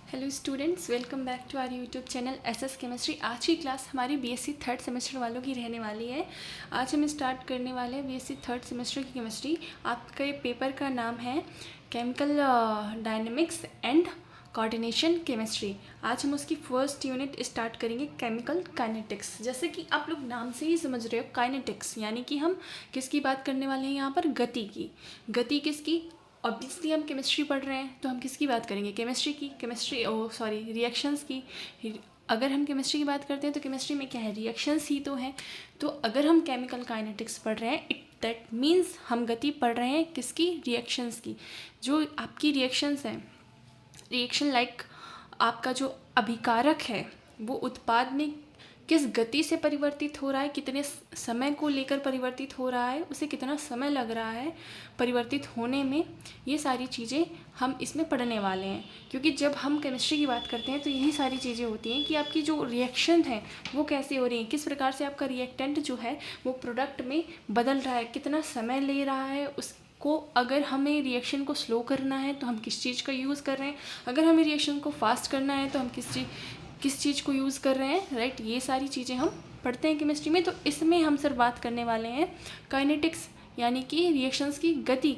Hello students, welcome back to our YouTube channel SS chemistry. आज की class हमारी BSc third semester वालों की रहने वाली है। आज हम स्टार्ट करने वाले हैं बीएससी थर्ड सेमेस्टर की केमिस्ट्री। आपका ये पेपर का नाम है chemical dynamics and coordination chemistry. आज हम उसकी फर्स्ट यूनिट स्टार्ट करेंगे, केमिकल काइनेटिक्स। जैसे कि आप लोग नाम से ही समझ रहे हो, काइनेटिक्स यानी कि हम किसकी बात करने वाले हैं यहाँ पर? गति की। गति किसकी? ऑब्वियसली हम केमिस्ट्री पढ़ रहे हैं तो हम किसकी बात करेंगे? केमिस्ट्री की। रिएक्शंस की। अगर हम केमिस्ट्री की बात करते हैं तो केमिस्ट्री में क्या है? रिएक्शंस ही तो है। तो अगर हम केमिकल काइनेटिक्स पढ़ रहे हैं, दैट मीन्स हम गति पढ़ रहे हैं किसकी? रिएक्शंस की। जो आपकी रिएक्शंस हैं, रिएक्शन लाइक आपका जो अभिकारक है वो उत्पाद में किस गति से परिवर्तित हो रहा है, कितने समय को लेकर परिवर्तित हो रहा है, उसे कितना समय लग रहा है परिवर्तित होने में, ये सारी चीज़ें हम इसमें पढ़ने वाले हैं। क्योंकि जब हम केमिस्ट्री की बात करते हैं तो यही सारी चीज़ें होती हैं कि आपकी जो रिएक्शन है वो कैसे हो रही है, किस प्रकार से आपका रिएक्टेंट जो है वो प्रोडक्ट में बदल रहा है, कितना समय ले रहा है को। अगर हमें रिएक्शन को स्लो करना है तो हम किस चीज़ का यूज़ कर रहे हैं, अगर हमें रिएक्शन को फास्ट करना है तो हम किस चीज़ को यूज़ कर रहे हैं, राइट। ये सारी चीज़ें हम पढ़ते हैं केमिस्ट्री में। तो इसमें हम सर बात करने वाले हैं काइनेटिक्स यानी कि रिएक्शंस की गति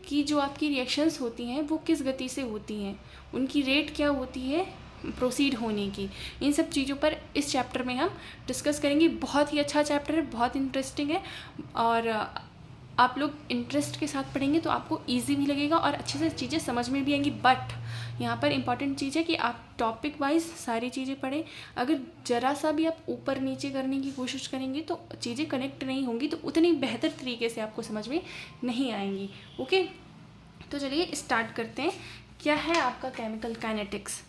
की जो आपकी रिएक्शंस होती हैं वो किस गति से होती हैं, उनकी रेट क्या होती है प्रोसीड होने की। इन सब चीज़ों पर इस चैप्टर में हम डिस्कस करेंगे। बहुत ही अच्छा चैप्टर है, बहुत इंटरेस्टिंग है, और आप लोग इंटरेस्ट के साथ पढ़ेंगे तो आपको इजी भी लगेगा और अच्छे से चीज़ें समझ में भी आएंगी। बट यहाँ पर इम्पॉर्टेंट चीज़ है कि आप टॉपिक वाइज सारी चीज़ें पढ़ें। अगर ज़रा सा भी आप ऊपर नीचे करने की कोशिश करेंगे तो चीज़ें कनेक्ट नहीं होंगी, तो उतनी बेहतर तरीके से आपको समझ में नहीं आएंगी। ओके, तो चलिए स्टार्ट करते हैं। क्या है आपका केमिकल काइनेटिक्स?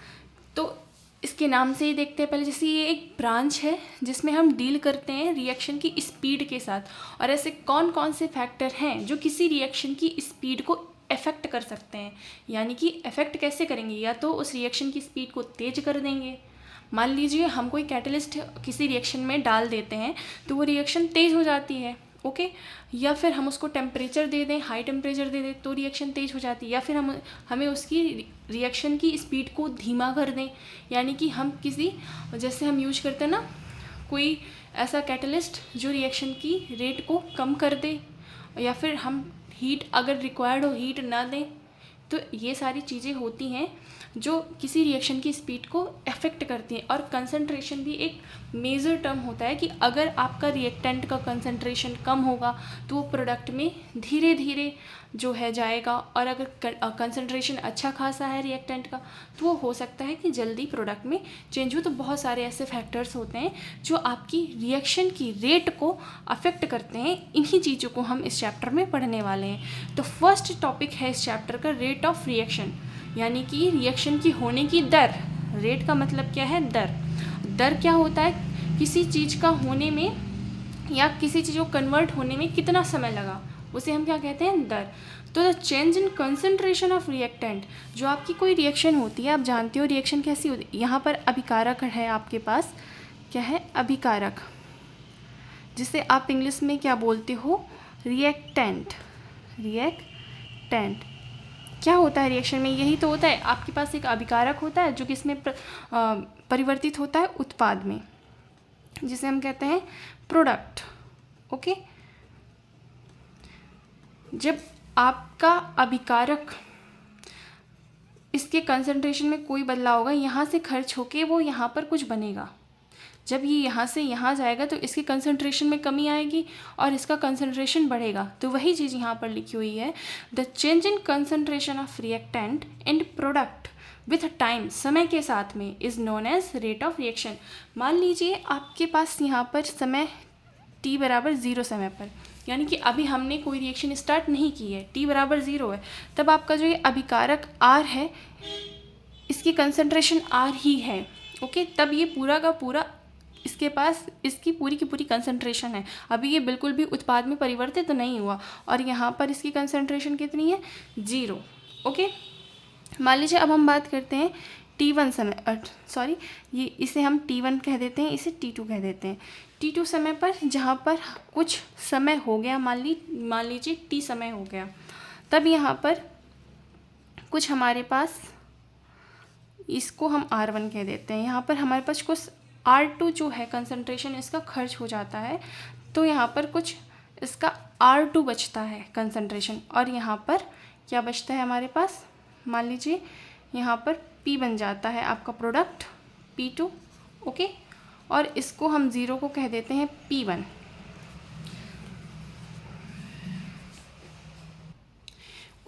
तो इसके नाम से ही देखते हैं पहले। जैसे ये एक ब्रांच है जिसमें हम डील करते हैं रिएक्शन की स्पीड के साथ, और ऐसे कौन कौन से फैक्टर हैं जो किसी रिएक्शन की स्पीड को अफेक्ट कर सकते हैं। यानी कि अफेक्ट कैसे करेंगे? या तो उस रिएक्शन की स्पीड को तेज कर देंगे। मान लीजिए हम कोई कैटलिस्ट किसी रिएक्शन में डाल देते हैं तो वो रिएक्शन तेज़ हो जाती है, ओके। या फिर हम उसको टेम्परेचर दे दें, हाई टेम्परेचर दे दें तो रिएक्शन तेज़ हो जाती है। या फिर हमें उसकी रिएक्शन की स्पीड को धीमा कर दें, यानी कि हम जैसे हम यूज करते हैं ना कोई ऐसा कैटलिस्ट जो रिएक्शन की रेट को कम कर दे, या फिर हम हीट अगर रिक्वायर्ड हो हीट ना दें। तो ये सारी चीज़ें होती हैं जो किसी रिएक्शन की स्पीड को अफेक्ट करती हैं। और कंसंट्रेशन भी एक मेजर टर्म होता है कि अगर आपका रिएक्टेंट का कंसंट्रेशन कम होगा तो वो प्रोडक्ट में धीरे धीरे जो है जाएगा, और अगर कंसंट्रेशन अच्छा खासा है रिएक्टेंट का तो वो हो सकता है कि जल्दी प्रोडक्ट में चेंज हो। तो बहुत सारे ऐसे फैक्टर्स होते हैं जो आपकी रिएक्शन की रेट को अफेक्ट करते हैं। इन्हीं चीज़ों को हम इस चैप्टर में पढ़ने वाले हैं। तो फर्स्ट टॉपिक है इस चैप्टर का रेट ऑफ रिएक्शन, यानी कि रिएक्शन की होने की दर। रेट का मतलब क्या है? दर। दर क्या होता है? किसी चीज़ का होने में या किसी चीज़ को कन्वर्ट होने में कितना समय लगा, उसे हम क्या कहते हैं? दर। तो the change in concentration of reactant, जो आपकी कोई रिएक्शन होती है, आप जानते हो रिएक्शन कैसी होती है। यहाँ पर अभिकारक है आपके पास, क्या है? अभिकारक, जिसे आप इंग्लिश में क्या बोलते हो? रिएक्टेंट। रिएक्टेंट क्या होता है रिएक्शन में? यही तो होता है, आपके पास एक अभिकारक होता है जो किसमें परिवर्तित होता है? उत्पाद में, जिसे हम कहते हैं प्रोडक्ट, ओके। जब आपका अभिकारक इसके कंसंट्रेशन में कोई बदलाव होगा, यहाँ से खर्च होके वो यहाँ पर कुछ बनेगा। जब ये यहाँ से यहाँ जाएगा तो इसकी कंसंट्रेशन में कमी आएगी और इसका कंसंट्रेशन बढ़ेगा। तो वही चीज़ यहाँ पर लिखी हुई है, the change in concentration of reactant and product with time, समय के साथ में, is known as rate of reaction. मान लीजिए आपके पास यहाँ पर समय t बराबर 0 समय पर, यानी कि अभी हमने कोई रिएक्शन स्टार्ट नहीं की है, t बराबर 0 है, तब आपका जो ये अभिकारक R है इसकी कंसंट्रेशन R ही है, ओके। तब ये पूरा का पूरा इसके पास इसकी पूरी की पूरी कंसंट्रेशन है। अभी ये बिल्कुल भी उत्पाद में परिवर्तित नहीं हुआ, और यहाँ पर इसकी कंसंट्रेशन कितनी है? 0, ओके। मान लीजिए अब हम बात करते हैं T1 समय, ये इसे हम T1 कह देते हैं, इसे T2 कह देते हैं। T2 समय पर जहाँ पर कुछ समय हो गया, मान लीजिए T समय हो गया, तब यहाँ पर कुछ हमारे पास इसको हम R1 कह देते हैं। यहाँ पर हमारे पास कुछ R2 जो है कंसंट्रेशन इसका खर्च हो जाता है, तो यहाँ पर कुछ इसका R2 बचता है कंसंट्रेशन, और यहाँ पर क्या बचता है हमारे पास, मान लीजिए यहाँ पर P बन जाता है आपका प्रोडक्ट P2, ओके, और इसको हम 0 को कह देते हैं P1।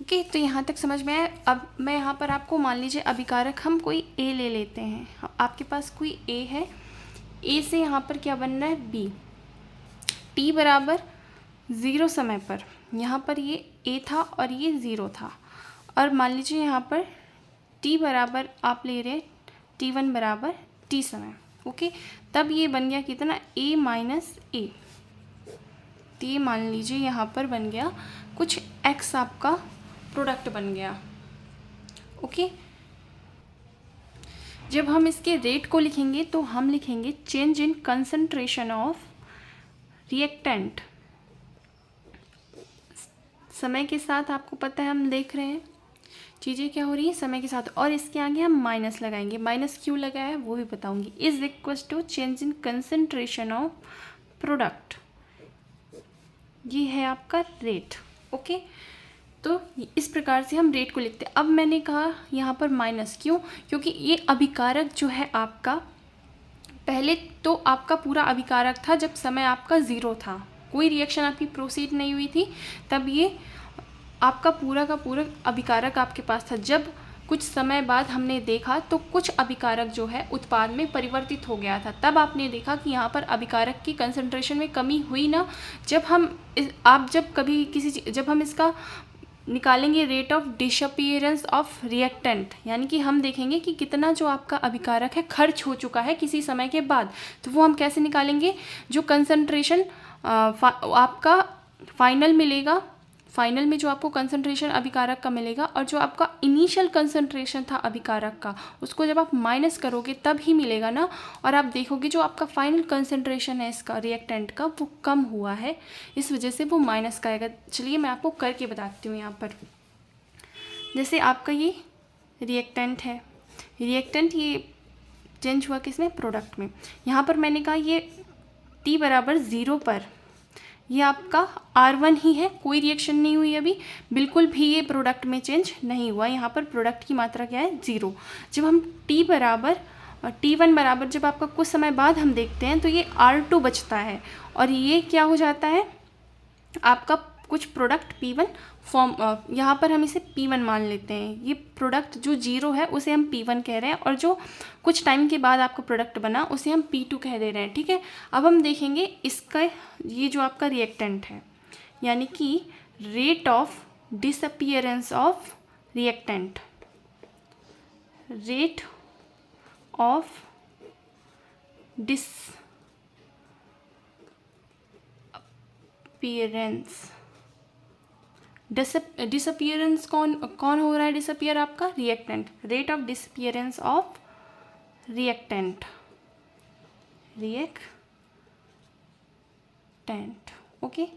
ओके, तो यहाँ तक समझ में आया। अब मैं यहाँ पर आपको मान लीजिए अभिकारक हम कोई A ले लेते हैं, आपके पास कोई A है, A से यहाँ पर क्या बन रहा है B, t बराबर 0 समय पर यहाँ पर ये A था और ये 0 था, और मान लीजिए यहाँ पर t बराबर आप ले रहे T1 बराबर t समय, ओके, तब ये बन गया कितना A माइनस A, तो ये मान लीजिए यहाँ पर बन गया कुछ x आपका प्रोडक्ट बन गया, ओके। जब हम इसके रेट को लिखेंगे तो हम लिखेंगे change in concentration of reactant. समय के साथ आपको पता है हम देख रहे हैं चीज़ें क्या हो रही है समय के साथ, और इसके आगे हम माइनस लगाएंगे। माइनस क्यों लगाया है वो भी बताऊंगी। Is equal to change in concentration of product, ये है आपका रेट, ओके। तो इस प्रकार से हम रेट को लिखते हैं। अब मैंने कहा यहाँ पर माइनस क्यों, क्योंकि ये अभिकारक जो है आपका, पहले तो आपका पूरा अभिकारक था जब समय आपका 0 था, कोई रिएक्शन आपकी प्रोसीड नहीं हुई थी, तब ये आपका पूरा का पूरा अभिकारक आपके पास था। जब कुछ समय बाद हमने देखा तो कुछ अभिकारक जो है उत्पाद में परिवर्तित हो गया था, तब आपने देखा कि यहाँ पर अभिकारक की कंसंट्रेशन में कमी हुई ना। जब हम जब हम इसका निकालेंगे rate of disappearance of reactant, यानी कि हम देखेंगे कि कितना जो आपका अभिकारक है खर्च हो चुका है किसी समय के बाद, तो वो हम कैसे निकालेंगे, जो कंसंट्रेशन आपका फाइनल मिलेगा, फाइनल में जो आपको कंसंट्रेशन अभिकारक का मिलेगा, और जो आपका इनिशियल कंसंट्रेशन था अभिकारक का, उसको जब आप माइनस करोगे तब ही मिलेगा ना। और आप देखोगे जो आपका फाइनल कंसंट्रेशन है इसका रिएक्टेंट का वो कम हुआ है, इस वजह से वो माइनस का आएगा। चलिए मैं आपको करके बताती हूँ। यहाँ पर जैसे आपका ये रिएक्टेंट है, रिएक्टेंट ये चेंज हुआ किसमें, प्रोडक्ट में। यहाँ पर मैंने कहा ये t बराबर 0 पर ये आपका R1 ही है, कोई रिएक्शन नहीं हुई अभी, बिल्कुल भी ये प्रोडक्ट में चेंज नहीं हुआ। यहाँ पर प्रोडक्ट की मात्रा क्या है 0। जब हम T1 बराबर जब आपका कुछ समय बाद हम देखते हैं तो ये R2 बचता है, और ये क्या हो जाता है आपका कुछ प्रोडक्ट P1 फॉर्म, यहाँ पर हम इसे P1 मान लेते हैं। ये प्रोडक्ट जो 0 है उसे हम P1 कह रहे हैं, और जो कुछ टाइम के बाद आपका प्रोडक्ट बना उसे हम P2 कह दे रहे हैं, ठीक है। अब हम देखेंगे इसका ये जो आपका रिएक्टेंट है, यानी कि rate of disappearance of reactant, rate of disappearance कौन हो रहा है, डिसअपीयर आपका reactant, rate of disappearance of reactant, okay.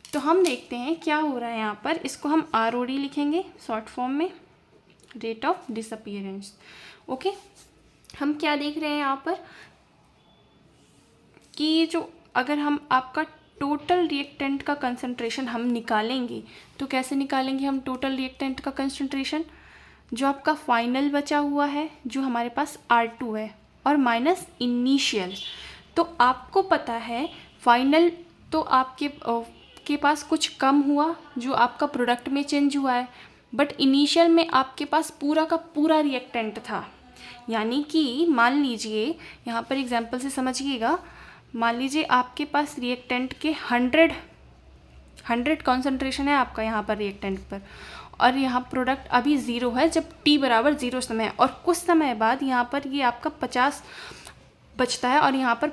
तो हम देखते हैं क्या हो रहा है यहाँ पर, इसको हम ROD लिखेंगे शॉर्ट फॉर्म में, रेट ऑफ डिसअपीयरेंस, ओके। हम क्या देख रहे हैं यहाँ पर कि जो अगर हम आपका टोटल रिएक्टेंट का कंसंट्रेशन हम निकालेंगे तो कैसे निकालेंगे हम टोटल रिएक्टेंट का कंसंट्रेशन, जो आपका फाइनल बचा हुआ है जो हमारे पास R2 है और माइनस इनिशियल। तो आपको पता है फाइनल तो आपके पास कुछ कम हुआ जो आपका प्रोडक्ट में चेंज हुआ है, बट इनिशियल में आपके पास पूरा का पूरा रिएक्टेंट था। यानी कि मान लीजिए यहाँ पर एग्जांपल से समझिएगा, मान लीजिए आपके पास रिएक्टेंट के 100 कॉन्सेंट्रेशन है आपका यहाँ पर रिएक्टेंट पर, और यहाँ प्रोडक्ट अभी 0 है जब t बराबर 0 समय है, और कुछ समय बाद यहाँ पर ये आपका 50 बचता है, और यहाँ पर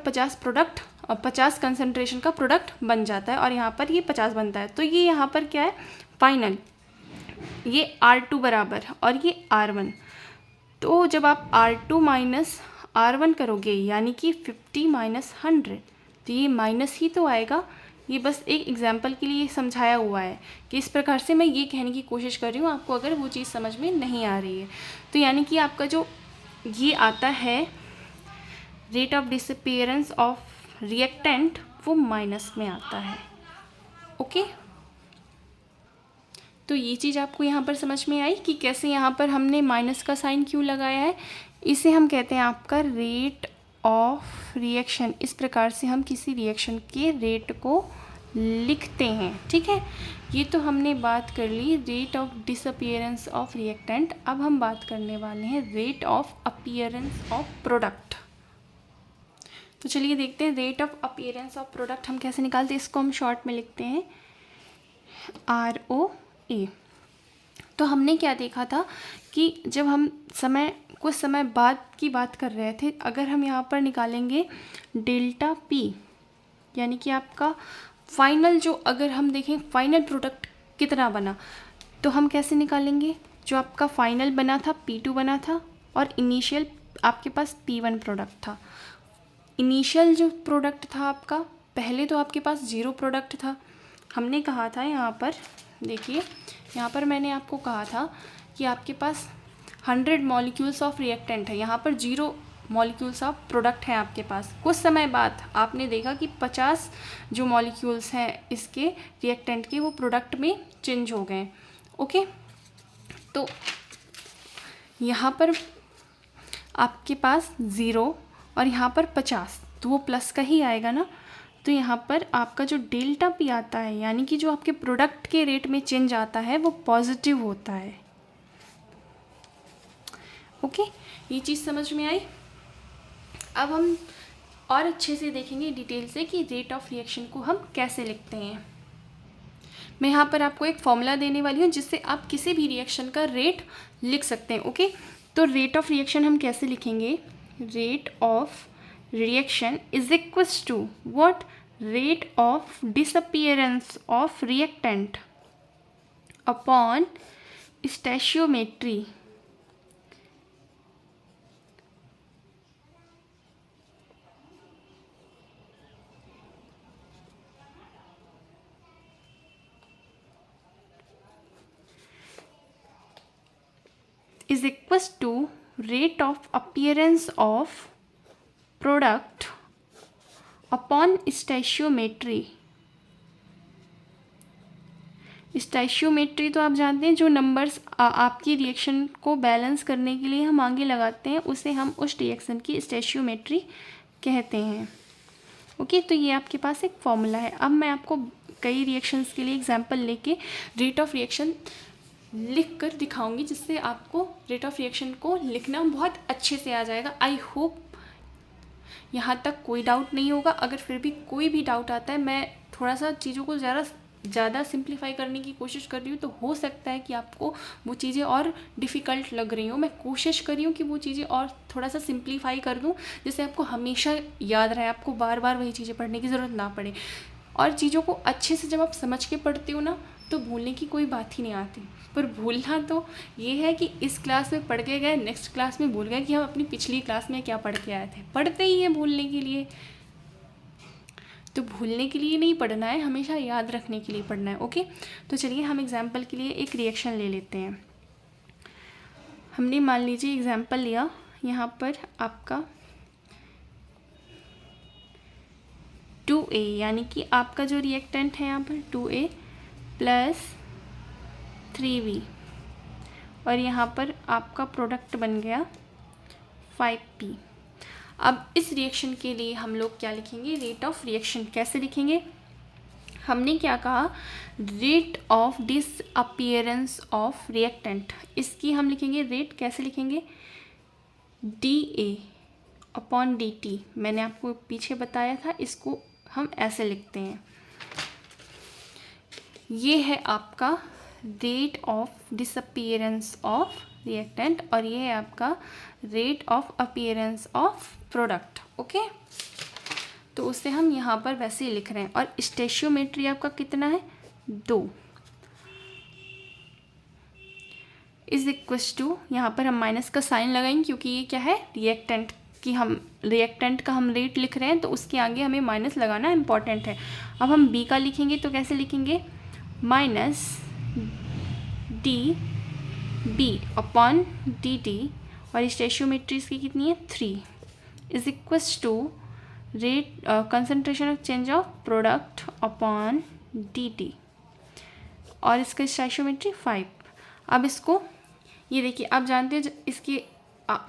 50 कंसंट्रेशन का प्रोडक्ट बन जाता है, और यहाँ पर ये 50 बनता है। तो ये यहाँ पर क्या है फाइनल, ये R2 बराबर और ये R1। तो जब आप R2 माइनस R1 करोगे यानी कि 50 माइनस 100, तो ये माइनस ही तो आएगा। ये बस एक एग्जांपल के लिए समझाया हुआ है कि इस प्रकार से मैं ये कहने की कोशिश कर रही हूँ, आपको अगर वो चीज़ समझ में नहीं आ रही है तो। यानी कि आपका जो ये आता है rate of disappearance of reactant, वो माइनस में आता है। ओके, तो ये चीज़ आपको यहाँ पर समझ में आई कि कैसे यहाँ पर हमने माइनस का साइन क्यों लगाया है। इसे हम कहते हैं आपका रेट ऑफ रिएक्शन। इस प्रकार से हम किसी रिएक्शन के रेट को लिखते हैं। ठीक है, ये तो हमने बात कर ली rate of disappearance of reactant. अब हम बात करने वाले हैं rate of appearance of product. तो चलिए देखते हैं rate of appearance of product हम कैसे निकालते हैं। इसको हम शॉर्ट में लिखते हैं ROA। तो हमने क्या देखा था कि जब हम कुछ समय बाद की बात कर रहे थे, अगर हम यहाँ पर निकालेंगे डेल्टा P, यानी कि आपका फाइनल जो, अगर हम देखें फाइनल प्रोडक्ट कितना बना, तो हम कैसे निकालेंगे। जो आपका फाइनल बना था P2 बना था और इनिशियल आपके पास P1 प्रोडक्ट था। इनिशियल जो प्रोडक्ट था आपका, पहले तो आपके पास 0 प्रोडक्ट था। हमने कहा था यहाँ पर देखिए, यहाँ पर मैंने आपको कहा था कि आपके पास 100 मॉलिक्यूल्स ऑफ रिएक्टेंट है, यहाँ पर 0 मॉलिक्यूल्स ऑफ प्रोडक्ट हैं आपके पास। कुछ समय बाद आपने देखा कि 50 जो मॉलिक्यूल्स हैं इसके रिएक्टेंट के, वो प्रोडक्ट में चेंज हो गए। ओके, तो यहाँ पर आपके पास 0 और यहाँ पर 50, तो वो प्लस का ही आएगा ना। तो यहाँ पर आपका जो डेल्टा P आता है, यानी कि जो आपके प्रोडक्ट के रेट में चेंज आता है, वो पॉजिटिव होता है। ओके, ये चीज़ समझ में आई। अब हम और अच्छे से देखेंगे डिटेल से कि रेट ऑफ रिएक्शन को हम कैसे लिखते हैं। मैं यहाँ पर आपको एक फॉर्मूला देने वाली हूँ जिससे आप किसी भी रिएक्शन का रेट लिख सकते हैं। ओके, तो रेट ऑफ रिएक्शन हम कैसे लिखेंगे। Rate of reaction is equals to what, rate of disappearance of reactant upon stoichiometry is equals to rate of appearance of product upon stoichiometry। स्टैचियोमेट्री तो आप जानते हैं, जो नंबर्स आपकी रिएक्शन को बैलेंस करने के लिए हम आगे लगाते हैं, उसे हम उस रिएक्शन की स्टैचियोमेट्री कहते हैं। ओके, तो ये आपके पास एक फॉर्मूला है। अब मैं आपको कई रिएक्शंस के लिए एग्जांपल लेके रेट ऑफ रिएक्शन लिख कर दिखाऊंगी, जिससे आपको रेट ऑफ रिएक्शन को लिखना बहुत अच्छे से आ जाएगा। आई होप यहाँ तक कोई डाउट नहीं होगा। अगर फिर भी कोई भी डाउट आता है, मैं थोड़ा सा चीज़ों को ज़्यादा सिंप्लीफाई करने की कोशिश कर रही हूँ, तो हो सकता है कि आपको वो चीज़ें और डिफ़िकल्ट लग रही हों। मैं कोशिश कर रही हूँ कि वो चीज़ें और थोड़ा सा सिंप्लीफाई कर दूँ, जिससे आपको हमेशा याद रहे, आपको बार बार वही चीज़ें पढ़ने की ज़रूरत ना पड़े। और चीज़ों को अच्छे से जब आप समझ के पढ़ते हो ना, तो भूलने की कोई बात ही नहीं आती। पर भूलना तो ये है कि इस क्लास में पढ़ के गए, नेक्स्ट क्लास में भूल गए कि हम अपनी पिछली क्लास में क्या पढ़ के आए थे। पढ़ते ही हैं भूलने के लिए, तो भूलने के लिए नहीं पढ़ना है, हमेशा याद रखने के लिए पढ़ना है। ओके, तो चलिए हम एग्जाम्पल के लिए एक रिएक्शन ले लेते हैं। हमने मान लीजिए एग्जाम्पल लिया, यहाँ पर आपका 2A, यानी कि आपका जो रिएक्टेंट है यहाँ पर 2A प्लस 3V, और यहाँ पर आपका प्रोडक्ट बन गया 5P। अब इस रिएक्शन के लिए हम लोग क्या लिखेंगे, रेट ऑफ रिएक्शन कैसे लिखेंगे। हमने क्या कहा, rate of disappearance of reactant, इसकी हम लिखेंगे रेट कैसे लिखेंगे, DA अपॉन DT। मैंने आपको पीछे बताया था, इसको हम ऐसे लिखते हैं। ये है आपका rate of disappearance of reactant और ये है आपका rate of appearance of product. Okay, तो उसे हम यहाँ पर वैसे ही लिख रहे हैं। और स्टैचियोमेट्री आपका कितना है, 2 इज इक्वल्स टू, यहाँ पर हम माइनस का साइन लगाएंगे क्योंकि ये क्या है, रिएक्टेंट की, हम रिएक्टेंट का हम रेट लिख रहे हैं, तो उसके आगे हमें माइनस लगाना इम्पॉर्टेंट है। अब हम B का लिखेंगे तो कैसे लिखेंगे, माइनस DB अपॉन DT, और स्टोइचियोमेट्री इसकी कितनी है 3 is equals to rate concentration of change of product upon dt और इसका स्टोइचियोमेट्री 5। अब इसको ये देखिए आप जानते हैं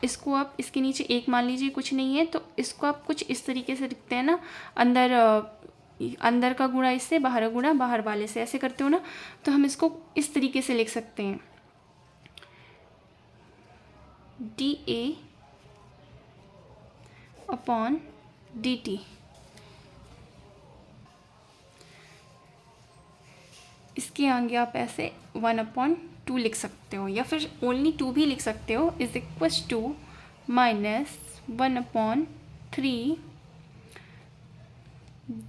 इसको आप इसके नीचे एक मान लीजिए कुछ नहीं है तो इसको आप कुछ इस तरीके से लिखते हैं ना, अंदर का गुणा इससे, बाहर का गुणा बाहर वाले से, ऐसे करते हो ना, तो हम इसको इस तरीके से लिख सकते हैं dA अपॉन dt। इसके आगे आप ऐसे 1/2 लिख सकते हो या फिर ओनली 2 भी लिख सकते हो, is equals to -1/3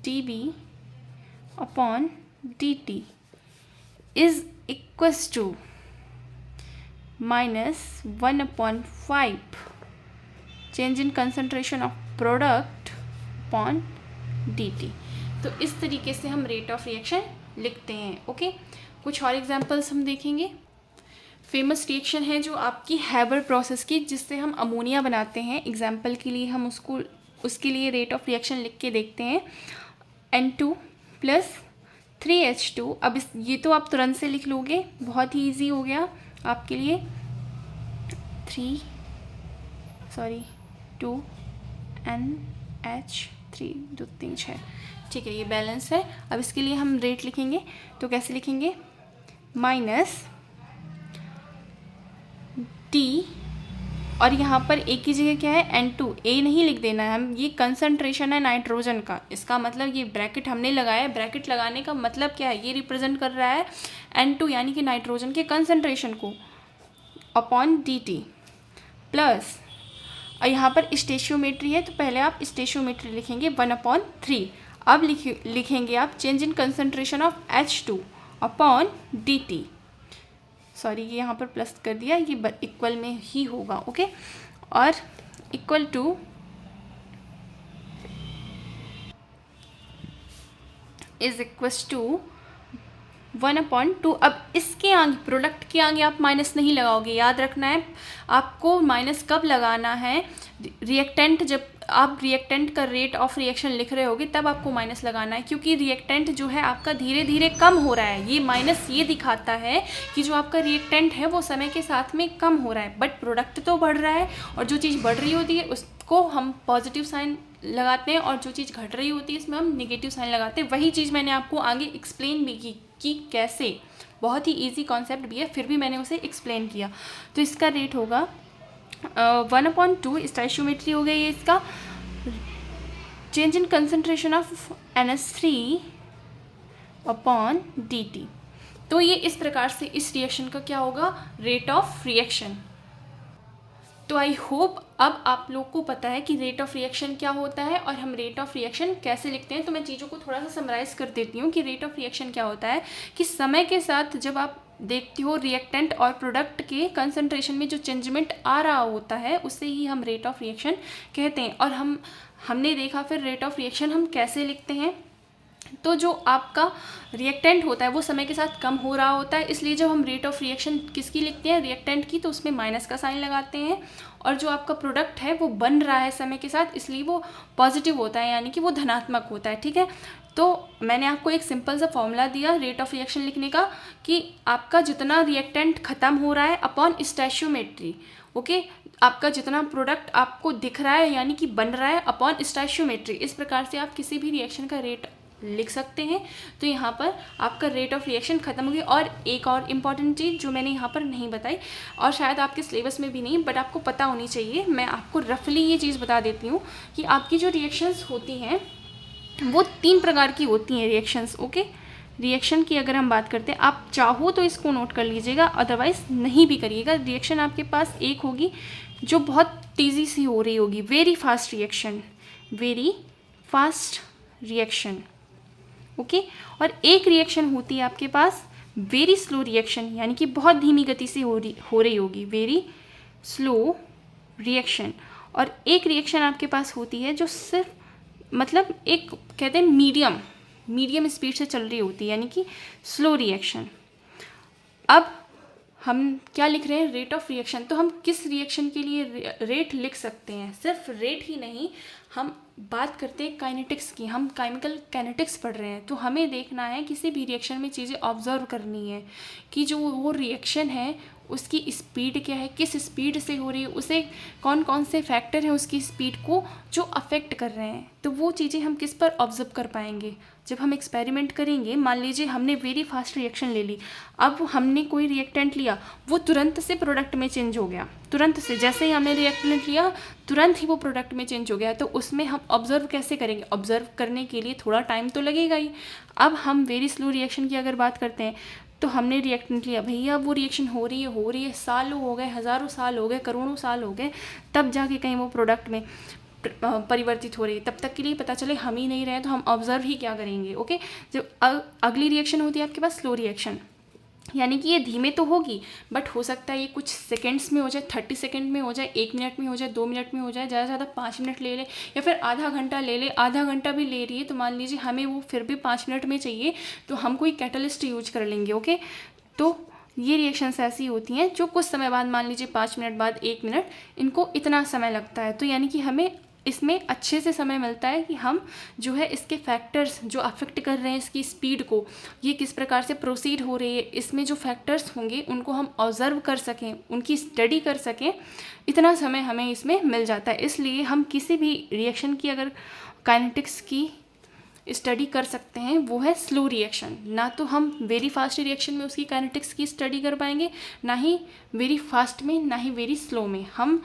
dB upon dt is equals to -1/5 change in concentration of product upon dt। तो इस तरीके से हम रेट ऑफ रिएक्शन लिखते हैं। ओके, कुछ और एग्जांपल्स हम देखेंगे। फेमस रिएक्शन है जो आपकी हैबर प्रोसेस की, जिससे हम अमोनिया बनाते हैं। एग्जांपल के लिए हम उसके लिए रेट ऑफ रिएक्शन लिख के देखते हैं N2 + 3H2। अब ये तो आप तुरंत से लिख लोगे, बहुत ही ईजी हो गया आपके लिए। 2NH3 2 3 6, ठीक है, ये बैलेंस है। अब इसके लिए हम रेट लिखेंगे तो कैसे लिखेंगे, -T और यहाँ पर एक की जगह क्या है N2, A नहीं लिख देना है हम, ये कंसंट्रेशन है नाइट्रोजन का। इसका मतलब ये ब्रैकेट हमने लगाया है, ब्रैकेट लगाने का मतलब क्या है, ये रिप्रेजेंट कर रहा है N2 यानी कि नाइट्रोजन के कंसंट्रेशन को, अपॉन dt प्लस, और यहाँ पर स्टोइचियोमेट्री है तो पहले आप स्टोइचियोमेट्री लिखेंगे 1/3। अब लिखेंगे आप change in concentration of H2 upon dt। Sorry, ये यहाँ पर प्लस कर दिया, ये इक्वल में ही होगा। ओके, और equal to is equals to 1/2। अब इसके आगे, प्रोडक्ट के आगे आप माइनस नहीं लगाओगे, याद रखना है आपको। माइनस कब लगाना है, रिएक्टेंट, जब आप रिएक्टेंट का रेट ऑफ रिएक्शन लिख रहे होगे तब आपको माइनस लगाना है, क्योंकि रिएक्टेंट जो है आपका धीरे धीरे कम हो रहा है। ये माइनस ये दिखाता है कि जो आपका रिएक्टेंट है वो समय के साथ में कम हो रहा है, बट प्रोडक्ट तो बढ़ रहा है। और जो चीज़ बढ़ रही होती है उसको हम पॉजिटिव साइन लगाते हैं, और जो चीज़ घट रही होती है इसमें हम निगेटिव साइन लगाते हैं। वही चीज़ मैंने आपको आगे एक्सप्लेन भी की कि कैसे, बहुत ही ईजी कॉन्सेप्ट भी है, फिर भी मैंने उसे एक्सप्लेन किया। तो इसका रेट होगा 1/2, स्टोइचियोमेट्री हो गया ये इसका, change in concentration of NH3 upon dt। तो ये इस प्रकार से इस रिएक्शन का क्या होगा, रेट ऑफ रिएक्शन। तो आई होप अब आप लोग को पता है कि रेट ऑफ रिएक्शन क्या होता है और हम रेट ऑफ रिएक्शन कैसे लिखते हैं। तो मैं चीज़ों को थोड़ा सा समराइज़ कर देती हूँ कि रेट ऑफ रिएक्शन क्या होता है, कि समय के साथ जब आप देखते हो रिएक्टेंट और प्रोडक्ट के कंसंट्रेशन में जो चेंजमेंट आ रहा होता है उसे ही हम रेट ऑफ रिएक्शन कहते हैं। और हमने देखा फिर रेट ऑफ रिएक्शन हम कैसे लिखते हैं। तो जो आपका रिएक्टेंट होता है वो समय के साथ कम हो रहा होता है, इसलिए जब हम रेट ऑफ रिएक्शन किसकी लिखते हैं, रिएक्टेंट की, तो उसमें माइनस का साइन लगाते हैं। और जो आपका प्रोडक्ट है वो बन रहा है समय के साथ, इसलिए वो पॉजिटिव होता है, यानी कि वो धनात्मक होता है। ठीक है, तो मैंने आपको एक सिंपल सा फॉर्मूला दिया रेट ऑफ रिएक्शन लिखने का, कि आपका जितना रिएक्टेंट खत्म हो रहा है अपॉन स्टोइचियोमेट्री। ओके, आपका जितना प्रोडक्ट आपको दिख रहा है यानी कि बन रहा है अपॉन स्टोइचियोमेट्री। इस प्रकार से आप किसी भी रिएक्शन का रेट लिख सकते हैं। तो यहाँ पर आपका रेट ऑफ रिएक्शन खत्म हो गई। और एक और इम्पॉर्टेंट चीज़ जो मैंने यहाँ पर नहीं बताई, और शायद आपके सिलेबस में भी नहीं, बट आपको पता होनी चाहिए, मैं आपको रफली ये चीज़ बता देती हूँ कि आपकी जो रिएक्शंस होती हैं वो 3 प्रकार की होती हैं रिएक्शंस। ओके, रिएक्शन की अगर हम बात करते हैं, आप चाहो तो इसको नोट कर लीजिएगा, अदरवाइज नहीं भी करिएगा। रिएक्शन आपके पास एक होगी जो बहुत तेज़ी से हो रही होगी, very fast reaction, very fast reaction. Okay, और एक रिएक्शन होती है आपके पास वेरी स्लो रिएक्शन, यानी कि बहुत धीमी गति से हो रही होगी, वेरी स्लो रिएक्शन। और एक रिएक्शन आपके पास होती है जो सिर्फ मतलब एक कहते हैं मीडियम स्पीड से चल रही होती है, यानी कि स्लो रिएक्शन। अब हम क्या लिख रहे हैं, रेट ऑफ रिएक्शन। तो हम किस रिएक्शन के लिए रेट लिख सकते हैं, सिर्फ रेट ही नहीं, हम बात करते हैं काइनेटिक्स की, हम केमिकल काइनेटिक्स पढ़ रहे हैं। तो हमें देखना है किसी भी रिएक्शन में चीज़ें ऑब्जर्व करनी है कि जो वो रिएक्शन है उसकी स्पीड क्या है, किस स्पीड से हो रही है, उसे कौन कौन से फैक्टर हैं उसकी स्पीड को जो अफेक्ट कर रहे हैं। तो वो चीज़ें हम किस पर ऑब्जर्व कर पाएंगे, जब हम एक्सपेरिमेंट करेंगे। मान लीजिए हमने वेरी फास्ट रिएक्शन ले ली, अब हमने कोई रिएक्टेंट लिया, वो तुरंत से प्रोडक्ट में चेंज हो गया, तुरंत से जैसे ही हमने रिएक्टेंट लिया तुरंत ही वो प्रोडक्ट में चेंज हो गया। तो उसमें हम ऑब्जर्व कैसे करेंगे, ऑब्जर्व करने के लिए थोड़ा टाइम तो लगेगा ही। अब हम वेरी स्लो रिएक्शन की अगर बात करते हैं, तो हमने रिएक्टेंट लिया, भैया वो रिएक्शन हो रही है, सालों हो गए, हज़ारों साल हो गए, करोड़ों साल हो गए, तब जाके कहीं वो प्रोडक्ट में परिवर्तित हो रही है। तब तक के लिए पता चले हम ही नहीं रहे, तो हम ऑब्जर्व ही क्या करेंगे। ओके, जब अगली रिएक्शन होती है आपके पास स्लो रिएक्शन, यानी कि ये धीमे तो होगी, बट हो सकता है ये कुछ सेकंड्स में हो जाए, 30 सेकंड में हो जाए, 1 मिनट में हो जाए, 2 मिनट में हो जाए, ज़्यादा से ज़्यादा 5 मिनट ले ले, या फिर आधा घंटा ले ले। आधा घंटा भी ले रही है तो मान लीजिए हमें वो फिर भी 5 मिनट में चाहिए, तो हम कोई कैटलिस्ट यूज कर लेंगे। ओके, तो ये रिएक्शंस ऐसी होती हैं जो कुछ समय बाद, मान लीजिए 5 मिनट बाद, 1 मिनट, इनको इतना समय लगता है। तो यानी कि हमें इसमें अच्छे से समय मिलता है कि हम जो है इसके फैक्टर्स जो अफेक्ट कर रहे हैं इसकी स्पीड को, ये किस प्रकार से प्रोसीड हो रही है, इसमें जो फैक्टर्स होंगे उनको हम ऑब्जर्व कर सकें, उनकी स्टडी कर सकें, इतना समय हमें इसमें मिल जाता है। इसलिए हम किसी भी रिएक्शन की अगर काइनेटिक्स की स्टडी कर सकते हैं वो है स्लो रिएक्शन। ना तो हम वेरी फास्ट रिएक्शन में उसकी काइनेटिक्स की स्टडी कर पाएंगे, ना ही वेरी फास्ट में, ना ही वेरी स्लो में। हम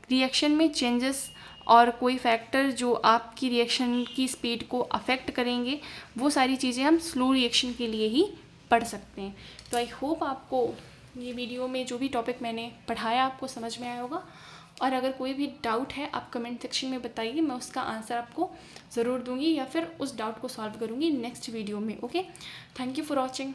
रिएक्शन में चेंजेस और कोई फैक्टर जो आपकी रिएक्शन की स्पीड को अफेक्ट करेंगे, वो सारी चीज़ें हम स्लो रिएक्शन के लिए ही पढ़ सकते हैं। तो आई होप आपको ये वीडियो में जो भी टॉपिक मैंने पढ़ाया आपको समझ में आया होगा, और अगर कोई भी डाउट है आप कमेंट सेक्शन में बताइए, मैं उसका आंसर आपको ज़रूर दूंगी, या फिर उस डाउट को सॉल्व करूंगी नेक्स्ट वीडियो में। Okay, thank you for watching.